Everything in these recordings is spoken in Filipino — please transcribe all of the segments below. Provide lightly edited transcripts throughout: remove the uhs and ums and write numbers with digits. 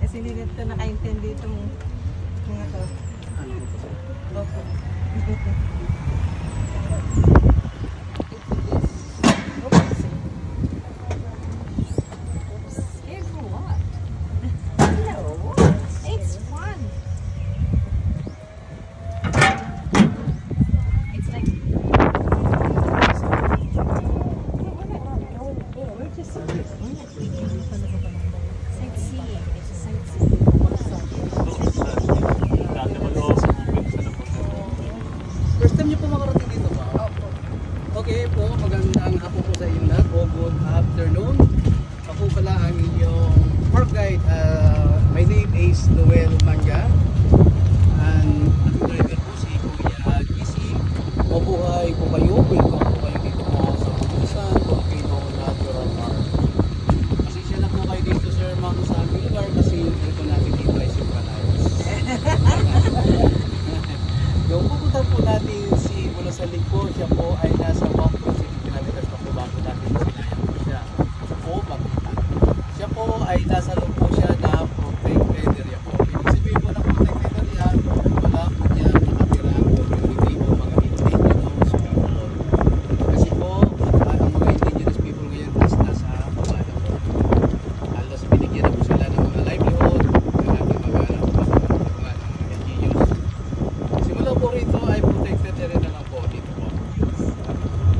Kasi hindi nito nakaintindi itong mga to. Opo. First time niyo po makarating dito ba? Opo. Okay po, magandang hapon po sa inyo lahat. Good afternoon. Ako pala ang inyong park guide. My name is Noel Manga. And ang driver po si Kuya Gising. Mabuhay po kayo. Welcome po kayo dito po sa Busan Volcano Natural Park. Pasensya na po kayo dito sir ma'am sa lugar kasi ito natin dito ay surprise. Yung pupunta po natin si Bulusan Lake po, siya po ay nasa 1.7 kilometers pa po bago natin sinayang po siya po makita. Siya po ay nasa loob po siya na protected area po. Ibig sabihin po na protected area, wala po niya nakatira po yung mga indigenous people. Kasi po, ang mga indigenous people ngayon is nasa Pabaya po. Halos binigyan na po sila ng mga livelihood, ng ating mga LGUs. Simula po rito ay protected area na lang po dito po.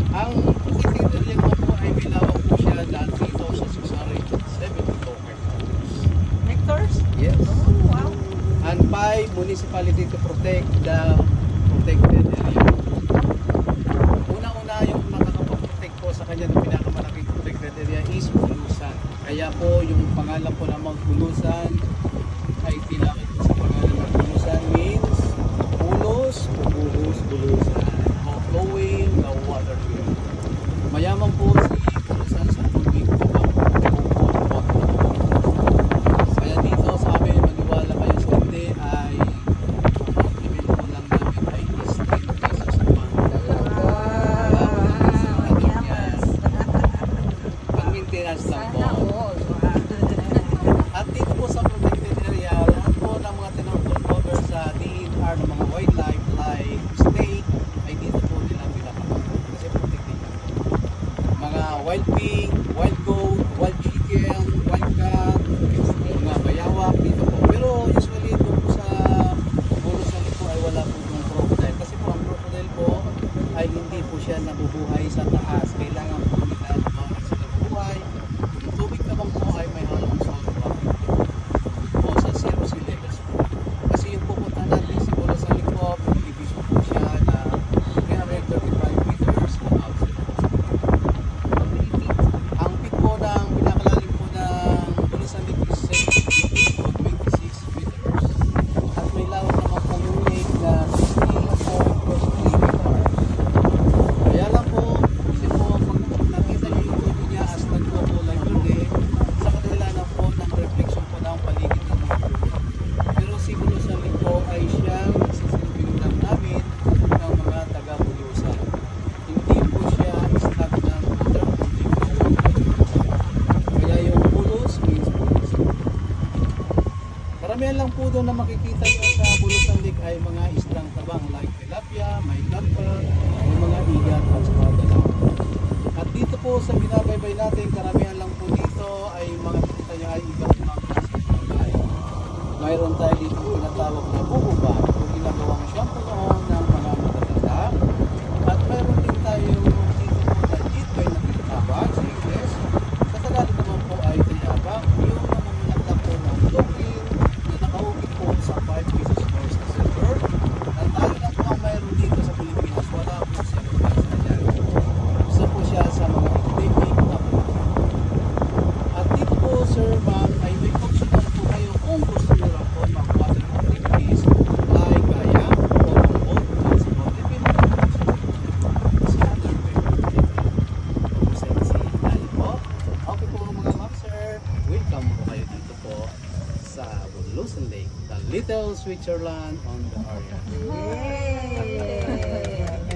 Ang protected area po ay bilawak po siya na 3,672 hectares. Hectares? Yes. Oh, wow. And 5 municipality to protect the protected area. Una-una yung nakakapag-protect po sa kanya ng pinakamalaking protected area is Bulusan. Kaya po yung pangalan po ng Bulusan ay tinawag sa pangalan ng Bulusan means pulos, bubuhos, bulusan. Flowing the water here. Mayaman po si Bulusan sa tubig po ba? Kaya dito sa amin, maniwala kayo sa hindi ay bibili po lang namin ay is 10 pesos a month. Pang maintenance lang po. At dito po sa protected area, lahat po ng mga tinutulcover sa DNR ng mga wildlife like snake ay dito po nila pinapakapag kasi protected yan. Mga wild pig, wild goat, wild chicken, wild cat, mga bayawak dito po. Pero usually ito po sa Bulusan po ay wala po yung crocodile kasi po ang crocodile po ay hindi po siya nabubuhay sa taas. Kailangan po nila naman sila buhay. Yung tubig naman po ay may halong salt water po sa 0 sea levels po. Kasi yung pupunta natin si Bulusan Lake po, division po siya na 335 meters above sea level. Ang peak po ng pinakalalim po ng Bulusan Lake is 726 meters. At may lawak naman po yung lake na 16.3 meters. Kaya lang po, kasi po pag nakita niyo yung tubig niya as nagkukulay puti, sa kanila na po ng reflection po ng paligid ng mga tubig. Pero si Bulusan Lake po ay siyang nagsisilbing lang namin ng mga taga-Bulusan. Hindi po siya istak ng water, hindi po siya kaya yung Bulos means Bulusan. Karamihan lang po doon na makikita nyo sa Bulusan Lake ay mga isdang tabang like tilapia, may lampa, may mga igat at saka dalaw. At dito po sa binabaybay natin, karamihan lang po dito ay mga kita nyo ay iba't ibang klaseng bagay. Mayroon tayo dito tinatawag na bububa o ginagawang shampoo noon ng mga matatanda. At mayroon din tayo dito po na jitway na tinatawag sa Ingles. Sa Tagalog naman po ay tayabak, yung namumulak po ng login na nakaukit po sa 5 pesos coins na silver. At tayo lang po ang mayroon dito sa Pilipinas, wala po silver coins na dyan. Isa po siya sa mga endemic na po. At dito po sir ma'am ay may option na po kayo kung gusto nyo lang po mag-water activities like kayak o boat at sa boat. Depende po si other tayo po. Okay po mga ma'am sir, welcome po kayo dito po sa Bulusan Lake, the little Switzerland on the area. Yay!